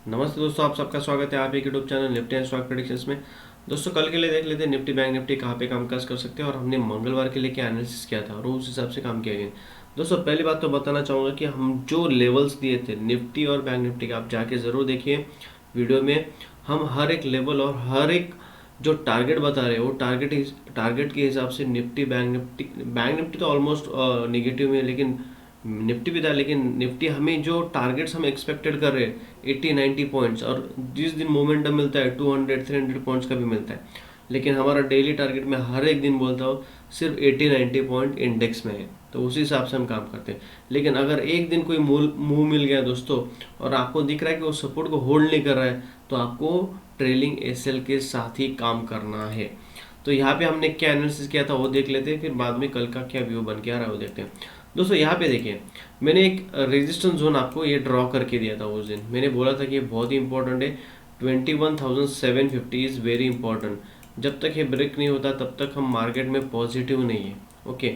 नमस्ते दोस्तों, आप सबका स्वागत है आप एक YouTube channel Nifty and stock predictions में। दोस्तों कल के लिए देख लेते हैं निफ्टी बैंक निफ्टी कहाँ पे कामकाज कर सकते हैं और हमने मंगलवार के लिए क्या एनालिसिस किया था और उस हिसाब से काम किया गया। दोस्तों पहली बात तो बताना चाहूँगा कि हम जो लेवल्स दिए थे निफ्टी और बैंक निफ्टी का, आप जाके ज़रूर देखिए वीडियो में। हम हर एक लेवल और हर एक जो टारगेट बता रहे हैं वो टारगेट के हिसाब से बैंक निफ्टी तो ऑलमोस्ट निगेटिव में है, लेकिन निफ्टी भी था। लेकिन निफ्टी हमें जो टारगेट्स हम एक्सपेक्टेड कर रहे हैं 80-90 पॉइंट्स, और जिस दिन मोमेंटम मिलता है 200-300 पॉइंट्स का भी मिलता है, लेकिन हमारा डेली टारगेट मैं हर एक दिन बोलता हूँ सिर्फ 80-90 पॉइंट इंडेक्स में है, तो उसी हिसाब से हम काम करते हैं। लेकिन अगर एक दिन कोई मुंह मिल गया दोस्तों और आपको दिख रहा है कि वो सपोर्ट को होल्ड नहीं कर रहा है, तो आपको ट्रेलिंग एसएल के साथ ही काम करना है। तो यहाँ पे हमने क्या एनालिसिस किया था वो देख लेते हैं, फिर बाद में कल का क्या व्यू बन के आ रहा है वो देखते हैं। दोस्तों यहाँ पे देखिए, मैंने एक रेजिस्टेंस जोन आपको ये ड्रॉ करके दिया था उस दिन। मैंने बोला था कि ये बहुत ही इंपॉर्टेंट है। 21,750 इज़ वेरी इंपॉर्टेंट। जब तक ये ब्रेक नहीं होता तब तक हम मार्केट में पॉजिटिव नहीं है। ओके,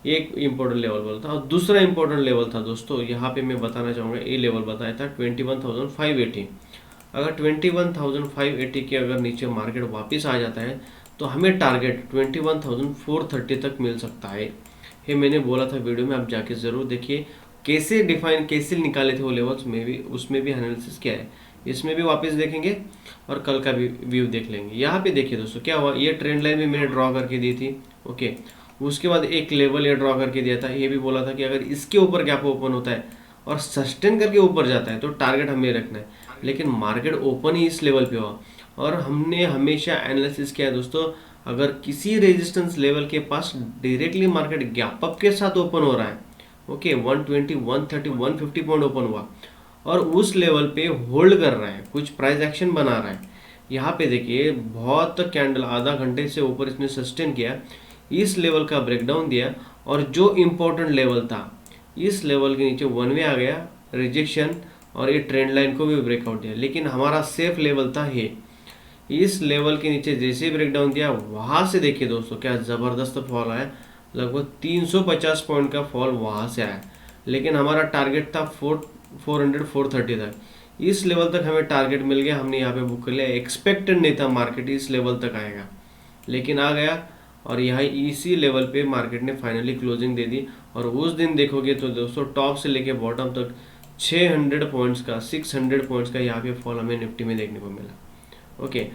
ये एक इम्पोर्टेंट लेवल बोला था। और दूसरा इम्पोर्टेंट लेवल था दोस्तों, यहाँ पे मैं बताना चाहूँगा, ये लेवल बताया था 21,580। अगर 21,580 के अगर नीचे मार्केट वापस आ जाता है तो हमें टारगेट 21,430 तक मिल सकता है। ये मैंने बोला था वीडियो में, आप जाके ज़रूर देखिए कैसे निकाले थे वो लेवल्स में भी, उसमें भी एनालिसिस किया है। इसमें भी वापस देखेंगे और कल का भी व्यू देख लेंगे। यहाँ पे देखिए दोस्तों क्या हुआ, ये ट्रेंड लाइन भी मैंने ड्रॉ करके दी थी। ओके, उसके बाद एक लेवल ये ड्रॉ करके दिया था। ये भी बोला था कि अगर इसके ऊपर गैप ओपन होता है और सस्टेन करके ऊपर जाता है तो टारगेट हमें रखना है। लेकिन मार्केट ओपन ही इस लेवल पे हुआ और हमने हमेशा एनालिसिस किया है दोस्तों, अगर किसी रेजिस्टेंस लेवल के पास डायरेक्टली मार्केट गैप अप के साथ ओपन हो रहा है, ओके 120, 130, 150 पॉइंट ओपन हुआ और उस लेवल पे होल्ड कर रहा है, कुछ प्राइस एक्शन बना रहा है। यहाँ पे देखिए बहुत कैंडल आधा घंटे से ऊपर इसने सस्टेन किया, इस लेवल का ब्रेकडाउन दिया और जो इम्पोर्टेंट लेवल था इस लेवल के नीचे वन वे आ गया रिजेक्शन, और ये ट्रेंड लाइन को भी ब्रेकआउट दिया। लेकिन हमारा सेफ लेवल था ये, इस लेवल के नीचे जैसे ही ब्रेकडाउन दिया वहां से देखिए दोस्तों क्या ज़बरदस्त फॉल आया, लगभग 350 पॉइंट का फॉल वहां से आया। लेकिन हमारा टारगेट था 430 तक, इस लेवल तक हमें टारगेट मिल गया, हमने यहाँ पे बुक कर लिया। एक्सपेक्टेड नहीं था मार्केट इस लेवल तक आएगा, लेकिन आ गया और यहाँ इसी लेवल पे मार्केट ने फाइनली क्लोजिंग दे दी। और उस दिन देखोगे तो दोस्तों टॉप से लेके बॉटम तक 600 पॉइंट्स का 600 पॉइंट्स का यहाँ पे फॉल हमें निफ्टी में देखने को मिला। ओके,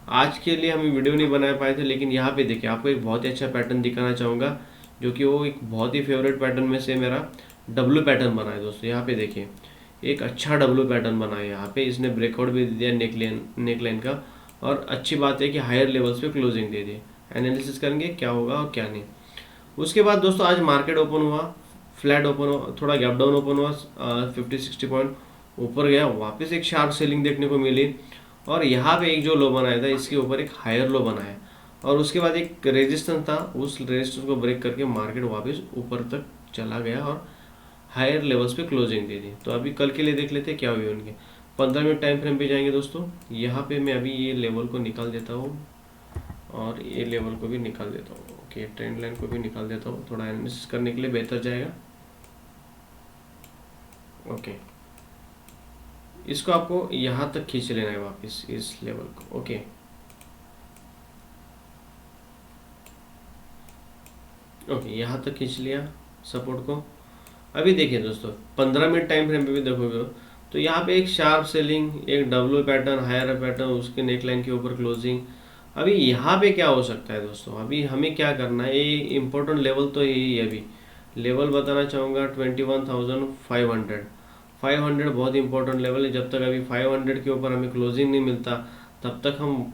आज के लिए हम वीडियो नहीं बना पाए थे, लेकिन यहाँ पे देखिए आपको एक बहुत ही अच्छा पैटर्न दिखाना चाहूँगा, जो कि वो एक बहुत ही फेवरेट पैटर्न में से मेरा डब्लू पैटर्न बना है दोस्तों। यहाँ पे देखिए एक अच्छा डब्लू पैटर्न बना है, यहाँ पे इसने ब्रेकआउट भी दिया नेकलाइन का, और अच्छी बात है कि हायर लेवल्स पे क्लोजिंग दे दी। एनालिसिस करेंगे क्या होगा और क्या नहीं। उसके बाद दोस्तों आज मार्केट ओपन हुआ, फ्लैट ओपन हुआ, थोड़ा गैप डाउन ओपन हुआ, 50-60 पॉइंट ऊपर गया, वापस एक शार्प सेलिंग देखने को मिली और यहाँ पे एक जो लो बनाया था इसके ऊपर एक हायर लो बनाया और उसके बाद एक रेजिस्टेंस था, उस रेजिस्टेंस को ब्रेक करके मार्केट वापस ऊपर तक चला गया और हायर लेवल्स पे क्लोजिंग दे दी। तो अभी कल के लिए देख लेते हैं क्या हुई उनके। 15 मिनट टाइम फ्रेम पे जाएंगे दोस्तों। यहाँ पे मैं अभी ये लेवल को निकाल देता हूँ और ये लेवल को भी निकाल देता हूँ। ओके, ट्रेंड लाइन को भी निकाल देता हूँ, थोड़ा एनालिसिस करने के लिए बेहतर जाएगा। ओके, इसको आपको यहाँ तक खींच लेना है वापस इस लेवल को। ओके, ओके यहाँ तक खींच लिया सपोर्ट को। अभी देखिए दोस्तों 15 मिनट टाइम फ्रेम पे भी देखोगे तो यहाँ पे एक शार्प सेलिंग, एक डब्ल्यू पैटर्न, हायर पैटर्न, उसके नेकलाइन के ऊपर क्लोजिंग। अभी यहाँ पे क्या हो सकता है दोस्तों, अभी हमें क्या करना है, ये इम्पोर्टेंट लेवल तो यही है। अभी लेवल बताना चाहूँगा 21,500। 500 बहुत इंपॉर्टेंट लेवल है। जब तक अभी 500 के ऊपर हमें क्लोजिंग नहीं मिलता तब तक हम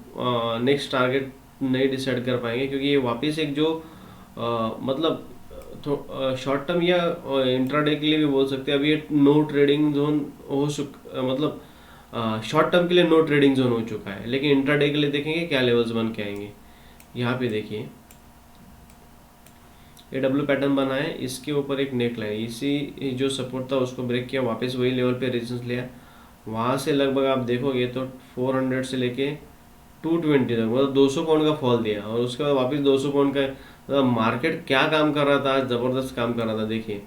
नेक्स्ट टारगेट नहीं डिसाइड कर पाएंगे, क्योंकि ये वापस एक जो मतलब शॉर्ट टर्म या इंट्राडे के लिए भी बोल सकते हैं, अभी ये नो ट्रेडिंग जोन मतलब शॉर्ट टर्म के लिए नो ट्रेडिंग जोन हो चुका है। लेकिन इंट्राडे के लिए देखेंगे क्या लेवल्स बन के आएंगे। यहाँ पे देखिए ये डब्ल्यू पैटर्न बना है, इसके ऊपर एक नेक लाइन, इसी जो सपोर्ट था उसको ब्रेक किया, वापस वही लेवल पे रेजिस्टेंस लिया। वहाँ से लगभग आप देखोगे तो 400 से लेके 220 तक मतलब 200 पॉइंट का फॉल दिया और उसके बाद वापस 200 पॉइंट का, मतलब मार्केट क्या काम कर रहा था, ज़बरदस्त काम कर रहा था देखिए।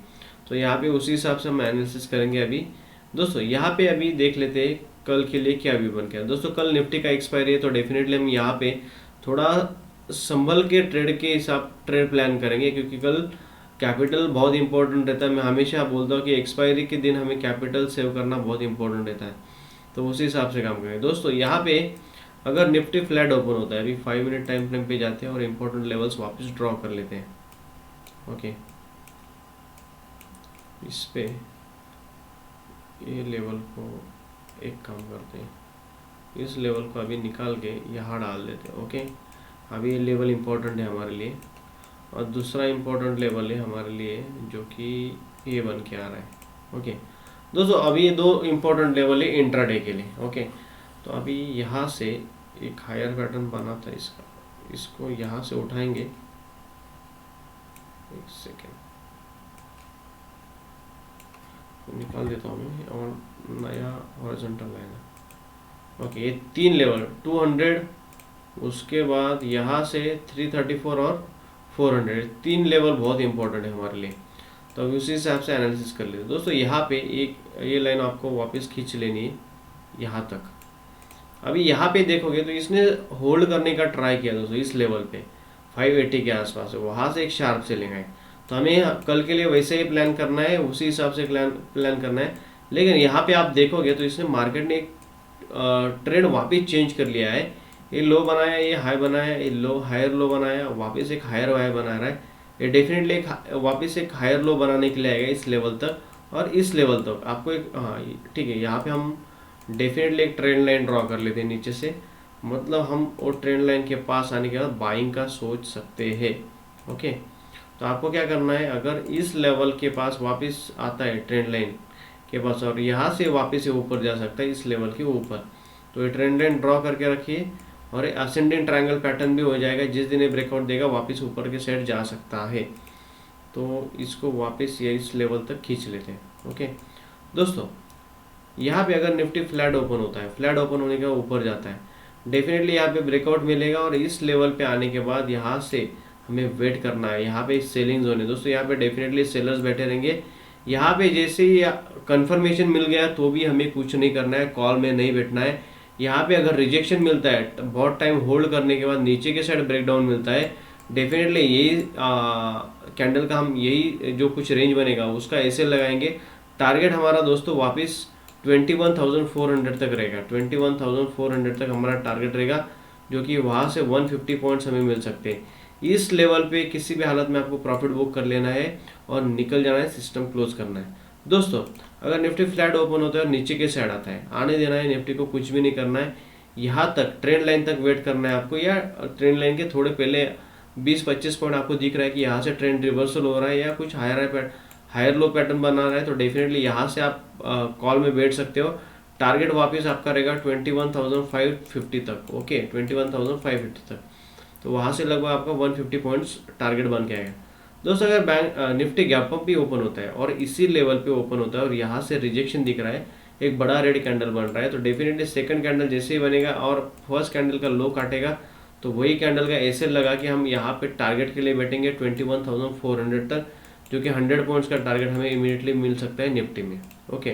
तो यहाँ पे उसी हिसाब से हम एनालिसिस करेंगे अभी दोस्तों। यहाँ पे अभी देख लेते हैं कल के लिए क्या व्यू बन गया। दोस्तों कल निफ्टी का एक्सपायरी है, तो डेफिनेटली हम यहाँ पे थोड़ा संभल के ट्रेड के हिसाब ट्रेड प्लान करेंगे, क्योंकि कल कैपिटल बहुत इंपॉर्टेंट रहता है। मैं हमेशा बोलता हूँ कि एक्सपायरी के दिन हमें कैपिटल सेव करना बहुत इंपॉर्टेंट रहता है, तो उसी हिसाब से काम करेंगे। दोस्तों यहाँ पे अगर निफ्टी फ्लैट ओपन होता है, अभी 5 मिनट टाइम फ्रेम पे जाते हैं और इंपॉर्टेंट लेवल्स वापस ड्रॉ कर लेते हैं। ओके, इस पे ये लेवल को एक काम करते हैं, इस लेवल को अभी निकाल के यहाँ डाल देते हैं। ओके, अभी ये लेवल इम्पोर्टेंट है हमारे लिए, और दूसरा इम्पोर्टेंट लेवल है हमारे लिए जो कि ये बन के आ रहा है। ओके दोस्तों, अभी ये दो इम्पोर्टेंट लेवल है इंट्राडे के लिए। ओके, तो अभी यहाँ से एक हायर पैटर्न बना था इसका, इसको यहाँ से उठाएंगे। एक सेकेंड निकाल देता हूँ मैं, और नया हॉरिजॉन्टल लाइन है। ओके, ये 3 लेवल 200, उसके बाद यहाँ से 334 और 400, 3 लेवल बहुत इंपॉर्टेंट है हमारे लिए, तो अभी उसी हिसाब से एनालिसिस कर लेते। दोस्तों यहाँ पे एक ये लाइन आपको वापस खींच लेनी है यहाँ तक। अभी यहाँ पे देखोगे तो इसने होल्ड करने का ट्राई किया दोस्तों, इस लेवल पे 580 के आसपास है, वहाँ से एक शार्प सेलिंग है। तो हमें कल के लिए वैसे ही प्लान करना है, उसी हिसाब से प्लान करना है। लेकिन यहाँ पे आप देखोगे तो इसने मार्केट ने एक ट्रेंड वापस चेंज कर लिया है। ये लो बनाया, ये हाई बनाया, ये लो हायर लो बनाया, वापस एक हायर हाई बना रहा है। ये डेफिनेटली एक वापस एक हायर लो बनाने के लिए आएगा इस लेवल तक और इस लेवल तक। आपको एक ठीक है, यहाँ पे हम डेफिनेटली एक ट्रेंड लाइन ड्रॉ कर लेते हैं नीचे से, मतलब हम वो ट्रेंड लाइन के पास आने के बाद बाइंग का सोच सकते हैं। ओके, तो आपको क्या करना है, अगर इस लेवल के पास वापस आता है ट्रेंड लाइन के पास और यहाँ से वापस से ऊपर जा सकता है इस लेवल के ऊपर, तो ये ट्रेंड लाइन ड्रॉ करके रखिए और असेंडिंग ट्रायंगल पैटर्न भी हो जाएगा। जिस दिन ये ब्रेकआउट देगा वापस ऊपर के साइड जा सकता है, तो इसको वापस ये इस लेवल तक खींच लेते हैं। ओके दोस्तों, यहाँ पे अगर निफ्टी फ्लैट ओपन होता है, फ्लैट ओपन होने के बाद ऊपर जाता है, डेफिनेटली यहाँ पे ब्रेकआउट मिलेगा और इस लेवल पे आने के बाद यहाँ से हमें वेट करना है। यहाँ पे सेलिंग जोन है दोस्तों, यहाँ पे डेफिनेटली सेलर्स बैठे रहेंगे। यहाँ पे जैसे ही कंफर्मेशन मिल गया तो भी हमें कुछ नहीं करना है, कॉल में नहीं बैठना है। यहाँ पे अगर रिजेक्शन मिलता है, बहुत टाइम होल्ड करने के बाद नीचे के साइड ब्रेकडाउन मिलता है, डेफिनेटली यही कैंडल का हम यही जो कुछ रेंज बनेगा उसका ऐसे लगाएंगे। टारगेट हमारा दोस्तों वापस 21,400 तक रहेगा, 21,400 तक हमारा टारगेट रहेगा, जो कि वहाँ से 150 पॉइंट्स हमें मिल सकते हैं। इस लेवल पे किसी भी हालत में आपको प्रॉफिट बुक कर लेना है और निकल जाना है, सिस्टम क्लोज करना है। दोस्तों अगर निफ्टी फ्लैट ओपन होता है और नीचे के साइड आता है, आने देना है निफ्टी को, कुछ भी नहीं करना है, यहाँ तक ट्रेंड लाइन तक वेट करना है आपको, या ट्रेंड लाइन के थोड़े पहले 20-25 पॉइंट आपको दिख रहा है कि यहाँ से ट्रेंड रिवर्सल हो रहा है या कुछ हायर लो पैटर्न बना रहा है, तो डेफिनेटली यहाँ से आप कॉल में बैठ सकते हो। टारगेट वापस आपका रहेगा 21,550 तक। ओके, 21,550 तक, तो वहाँ से लगभग आपका 150 पॉइंट्स टारगेट बन के आएगा। दोस्तों अगर बैंक निफ्टी गैप अप भी ओपन होता है और इसी लेवल पे ओपन होता है और यहाँ से रिजेक्शन दिख रहा है, एक बड़ा रेड कैंडल बन रहा है, तो डेफिनेटली सेकंड कैंडल जैसे ही बनेगा और फर्स्ट कैंडल का लो काटेगा, तो वही कैंडल का ऐसे लगा कि हम यहाँ पे टारगेट के लिए बैठेंगे 21,400 तक, जो कि 100 पॉइंट्स का टारगेट हमें इमीडिएटली मिल सकता है निफ्टी में। ओके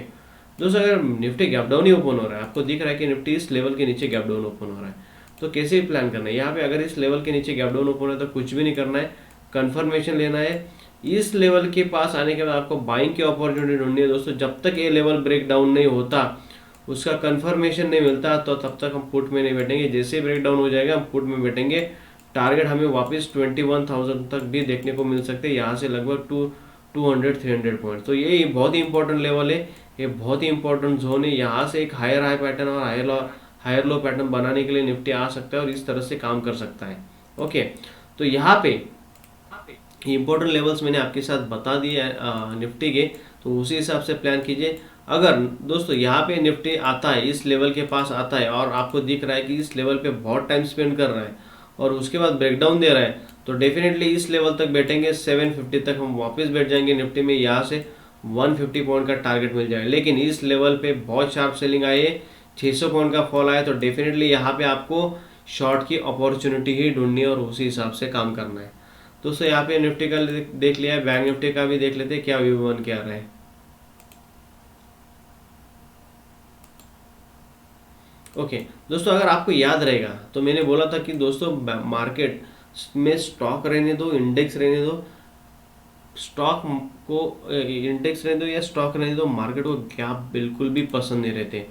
दोस्तों, अगर निफ्टी गैप डाउन ही ओपन हो रहा है, आपको दिख रहा है कि निफ्टी इस लेवल के नीचे गैप डाउन ओपन हो रहा है, तो कैसे प्लान करना है। यहाँ पे अगर इस लेवल के नीचे गैप डाउन ओपन है तो कुछ भी नहीं करना है, कंफर्मेशन लेना है। इस लेवल के पास आने के बाद आपको बाइंग की अपॉर्चुनिटी ढूंढनी है दोस्तों। जब तक ये लेवल ब्रेक डाउन नहीं होता, उसका कंफर्मेशन नहीं मिलता, तो तब तक हम पुट में नहीं बैठेंगे। जैसे ब्रेक डाउन हो जाएगा हम पुट में बैठेंगे। टारगेट हमें वापस 21,000 तक भी देखने को मिल सकते हैं, यहाँ से लगभग 200-300 पॉइंट। तो ये बहुत ही इंपॉर्टेंट लेवल है, ये बहुत ही इंपॉर्टेंट जोन है। यहाँ से एक हायर हाई पैटर्न और हायर लो पैटर्न बनाने के लिए निफ्टी आ सकता है और इस तरह से काम कर सकता है। ओके, तो यहाँ पे इंपॉर्टेंट लेवल्स मैंने आपके साथ बता दिए निफ्टी के, तो उसी हिसाब से प्लान कीजिए। अगर दोस्तों यहाँ पे निफ्टी आता है, इस लेवल के पास आता है और आपको दिख रहा है कि इस लेवल पे बहुत टाइम स्पेंड कर रहा है और उसके बाद ब्रेकडाउन दे रहा है, तो डेफिनेटली इस लेवल तक बैठेंगे, 750 तक हम वापस बैठ जाएंगे निफ्टी में। यहाँ से 150 पॉइंट का टारगेट मिल जाएगा। लेकिन इस लेवल पे बहुत शार्प सेलिंग आई है, 600 पॉइंट का फॉल आया, तो डेफिनेटली यहाँ पे आपको शॉर्ट की अपॉर्चुनिटी ही ढूंढनी है और उसी हिसाब से काम करना है। दोस्तों यहाँ पे निफ्टी का देख लिया है, बैंक निफ्टी का भी देख लेते हैं क्या व्यू बन के आ रहा है। ओके दोस्तों, अगर आपको याद रहेगा तो मैंने बोला था कि दोस्तों मार्केट में स्टॉक रहने दो, इंडेक्स रहने दो, स्टॉक को इंडेक्स रहने दो या स्टॉक रहने दो, मार्केट को गैप बिल्कुल भी पसंद नहीं रहते।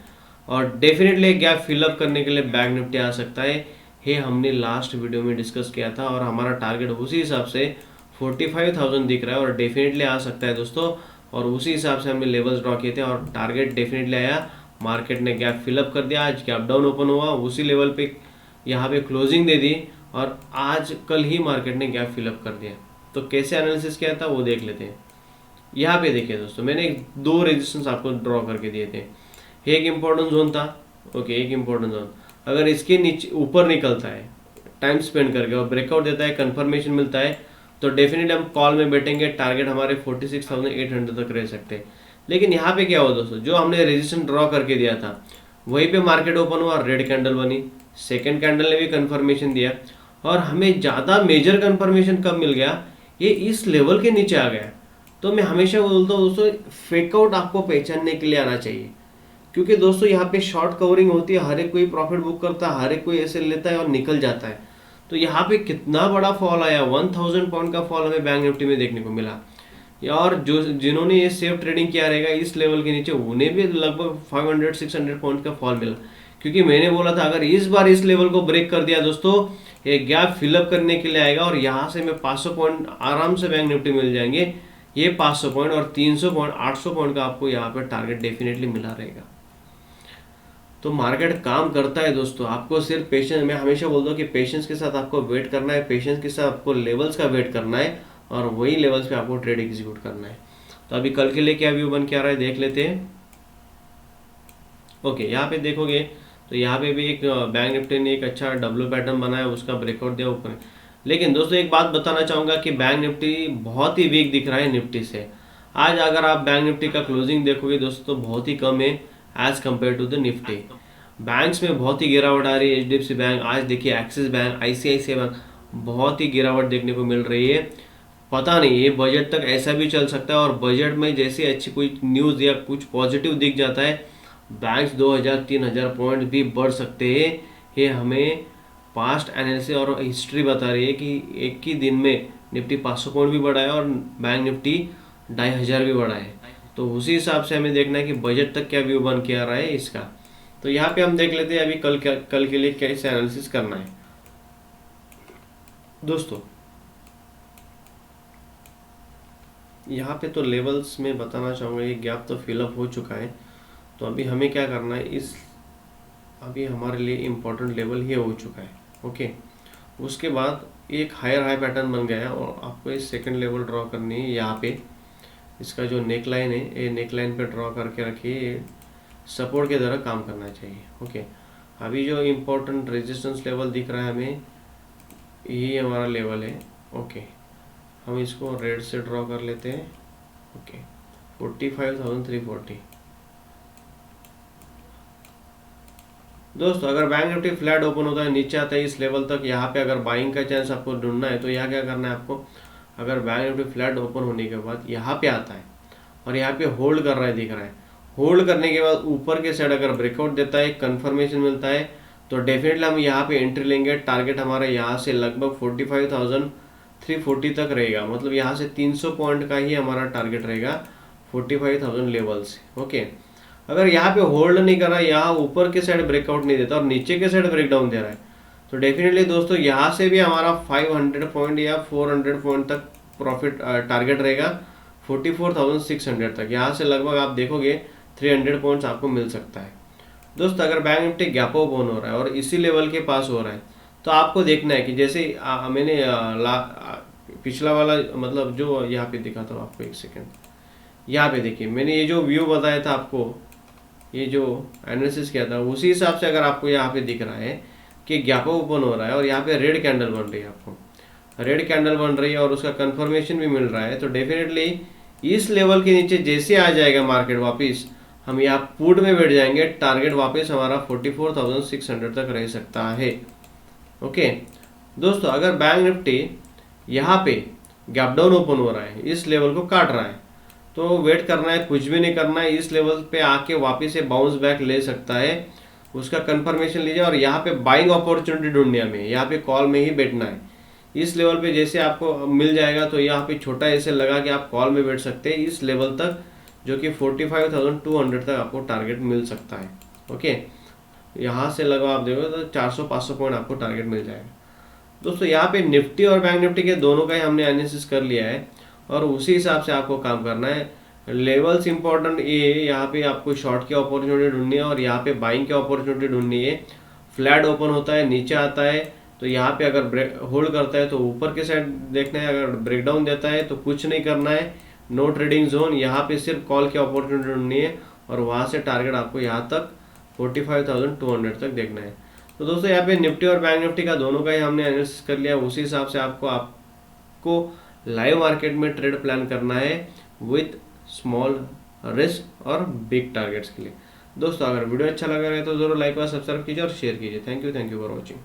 और डेफिनेटली गैप फिलअप करने के लिए बैंक निफ्टी आ सकता है। ये हमने लास्ट वीडियो में डिस्कस किया था और हमारा टारगेट उसी हिसाब से 45,000 दिख रहा है और डेफिनेटली आ सकता है दोस्तों। और उसी हिसाब से हमने लेवल्स ड्रॉ किए थे और टारगेट डेफिनेटली आया। मार्केट ने गैप फिलअप कर दिया, आज गैप डाउन ओपन हुआ, उसी लेवल पे यहाँ पे क्लोजिंग दे दी और आज कल ही मार्केट ने गैप फिलअप कर दिया। तो कैसे एनालिसिस किया था वो देख लेते हैं। यहाँ पे देखिए दोस्तों, मैंने दो रेजिस्टेंस आपको ड्रॉ करके दिए थे। एक इम्पोर्टेंट जोन था, ओके, एक इम्पोर्टेंट जोन अगर इसके नीचे ऊपर निकलता है टाइम स्पेंड करके और ब्रेकआउट देता है, कंफर्मेशन मिलता है, तो डेफिनेटली हम कॉल में बैठेंगे, टारगेट हमारे 46,800 तक रह सकते हैं। लेकिन यहाँ पे क्या हुआ दोस्तों, जो हमने रेजिस्टेंस ड्रॉ करके दिया था वहीं पे मार्केट ओपन हुआ, रेड कैंडल बनी, सेकेंड कैंडल ने भी कंफर्मेशन दिया और हमें ज़्यादा मेजर कंफर्मेशन कब मिल गया, ये इस लेवल के नीचे आ गया। तो मैं हमेशा बोलता हूँ दोस्तों, फेकआउट आपको पहचानने के लिए आना चाहिए, क्योंकि दोस्तों यहाँ पे शॉर्ट कवरिंग होती है, हर एक कोई प्रॉफिट बुक करता है, हर एक कोई ऐसे लेता है और निकल जाता है। तो यहाँ पे कितना बड़ा फॉल आया, 1000 पॉइंट का फॉल हमें बैंक निफ्टी में देखने को मिला। और जो जिन्होंने ये सेफ ट्रेडिंग किया रहेगा इस लेवल के नीचे, उन्हें भी लगभग 500-600 पॉइंट का फॉल मिला। क्योंकि मैंने बोला था अगर इस बार इस लेवल को ब्रेक कर दिया दोस्तों, ये गैप फिलअप करने के लिए आएगा और यहाँ से मैं 500 पॉइंट आराम से बैंक निफ्टी मिल जाएंगे। ये 500 पॉइंट और 300 पॉइंट 800 पॉइंट का आपको यहाँ पर टारगेट डेफिनेटली मिला रहेगा। तो मार्केट काम करता है दोस्तों, आपको सिर्फ पेशेंस, मैं हमेशा बोलता हूँ कि पेशेंस के साथ आपको वेट करना है, पेशेंस के साथ आपको लेवल्स का वेट करना है और वही लेवल्स पे आपको ट्रेड एग्जीक्यूट करना है। तो अभी कल के लिए क्या व्यू बन के आ रहा है देख लेते हैं। ओके, यहाँ पे देखोगे तो यहाँ पे भी एक बैंक निफ्टी ने एक अच्छा डब्ल्यू पैटर्न बनाया, उसका ब्रेकआउट दिया ऊपर। लेकिन दोस्तों एक बात बताना चाहूँगा कि बैंक निफ्टी बहुत ही वीक दिख रहा है निफ्टी से। आज अगर आप बैंक निफ्टी का क्लोजिंग देखोगे दोस्तों, तो बहुत ही कम है as compared to the Nifty. Banks में बहुत ही गिरावट आ रही है, एचडीएफसी बैंक, आज देखिए एक्सिस बैंक, आईसीआईसीआई बैंक, बहुत ही गिरावट देखने को मिल रही है। पता नहीं ये बजट तक ऐसा भी चल सकता है और बजट में जैसे अच्छी कोई न्यूज़ या कुछ पॉजिटिव दिख जाता है, बैंक्स 2000-3000 पॉइंट भी बढ़ सकते हैं। ये हमें पास्ट एनालिसिस और हिस्ट्री बता रही है कि एक ही दिन में निफ्टी 500 पॉइंट भी बढ़ा है और बैंक निफ्टी 2500 भी बढ़ा है। तो उसी हिसाब से हमें देखना है कि बजट तक क्या व्यू बन के आ रहा है इसका। तो यहाँ पे हम देख लेते हैं अभी कल के लिए कैसे एनालिसिस करना है दोस्तों। यहाँ पे तो लेवल्स में बताना चाहूँगा, ये गैप तो फिलअप हो चुका है। तो अभी हमें क्या करना है, इस अभी हमारे लिए इम्पोर्टेंट लेवल ये हो चुका है, ओके। उसके बाद एक हायर हाई पैटर्न बन गया है और आपको इस सेकंड लेवल ड्रॉ करनी है। यहाँ पे इसका जो नेक लाइन है, ये नेक लाइन पे ड्रॉ करके रखिए, सपोर्ट की तरह काम करना चाहिए, ओके। अभी जो इम्पोर्टेंट रेजिस्टेंस लेवल दिख रहा है हमें, यही हमारा लेवल है, ओके। हम इसको रेड से ड्रॉ कर लेते हैं, ओके, 45,340। दोस्तों अगर बैंक निफ्टी फ्लैट ओपन होता है, नीचे आता है इस लेवल तक, यहाँ पे अगर बाइंग का चांस आपको ढूंढना है तो यहाँ क्या करना है आपको, अगर बैंक निफ्टी फ्लैट ओपन होने के बाद यहाँ पे आता है और यहाँ पे होल्ड कर रहा है, दिख रहा है, होल्ड करने के बाद ऊपर के साइड अगर ब्रेकआउट देता है, कंफर्मेशन मिलता है, तो डेफिनेटली हम यहाँ पे एंट्री लेंगे। टारगेट हमारा यहाँ से लगभग 45,340 तक रहेगा, मतलब यहाँ से 300 पॉइंट का ही हमारा टारगेट रहेगा 45,000 लेवल से, ओके। अगर यहाँ पे होल्ड नहीं कर रहा है, यहाँ ऊपर के साइड ब्रेकआउट नहीं देता और नीचे के साइड ब्रेकडाउन दे रहा है, तो डेफिनेटली दोस्तों यहाँ से भी हमारा 500 पॉइंट या 400 पॉइंट तक प्रॉफिट टारगेट रहेगा 44,600 तक। यहाँ से लगभग आप देखोगे 300 पॉइंट्स आपको मिल सकता है। दोस्तों अगर bank Nifty gap up open हो रहा है और इसी लेवल के पास हो रहा है, तो आपको देखना है कि जैसे मैंने पिछला वाला मतलब जो यहाँ पे दिखा था आपको, एक सेकेंड, यहाँ पे देखिए मैंने ये जो व्यू बताया था आपको, ये जो एनालिसिस किया था, उसी हिसाब से अगर आपको यहाँ पे दिख रहा है कि गैप ओपन हो रहा है और यहाँ पे रेड कैंडल बन रही है, आपको रेड कैंडल बन रही है और उसका कंफर्मेशन भी मिल रहा है, तो डेफिनेटली इस लेवल के नीचे जैसे आ जाएगा मार्केट वापस, हम यहाँ पुट में बैठ जाएंगे, टारगेट वापस हमारा 44,600 तक रह सकता है, ओके। दोस्तों अगर बैंक निफ्टी यहाँ पे गैप डाउन ओपन हो रहा है, इस लेवल को काट रहा है, तो वेट करना है, कुछ भी नहीं करना है, इस लेवल पे आके वापस से बाउंस बैक ले सकता है उसका कंफर्मेशन लीजिए और यहाँ पे बाइंग अपॉर्चुनिटी ढूंढनी है हमें, यहाँ पे कॉल में ही बैठना है। इस लेवल पे जैसे आपको मिल जाएगा तो यहाँ पे छोटा ऐसे लगा कि आप कॉल में बैठ सकते हैं इस लेवल तक, जो कि 45,200 तक आपको टारगेट मिल सकता है। ओके, यहाँ से लगा आप देखो तो 400-500 पॉइंट आपको टारगेट मिल जाएगा। दोस्तों यहाँ पे निफ्टी और बैंक निफ्टी के दोनों का ही हमने एनालिसिस कर लिया है और उसी हिसाब से आपको काम करना है। लेवल्स इंपॉर्टेंट ये है, यहाँ पे आपको शॉर्ट की अपॉर्चुनिटी ढूंढनी है और यहाँ पे बाइंग की अपॉर्चुनिटी ढूंढनी है। फ्लैट ओपन होता है, नीचे आता है तो यहाँ पे अगर ब्रेक होल्ड करता है तो ऊपर के साइड देखना है, अगर ब्रेकडाउन देता है तो कुछ नहीं करना है, नो ट्रेडिंग जोन। यहाँ पे सिर्फ कॉल की अपॉर्चुनिटी ढूंढनी है और वहाँ से टारगेट आपको यहाँ तक 45,200 तक देखना है। तो दोस्तों यहाँ पे निफ्टी और बैंक निफ्टी का दोनों का ही हमने एनालिसिस कर लिया, उसी हिसाब से आपको लाइव मार्केट में ट्रेड प्लान करना है विथ स्मॉल रिस्क और बिग टारगेट्स के लिए। दोस्तों अगर वीडियो अच्छा लगा है तो जरूर लाइक और सब्सक्राइब कीजिए और शेयर कीजिए। Thank you for watching.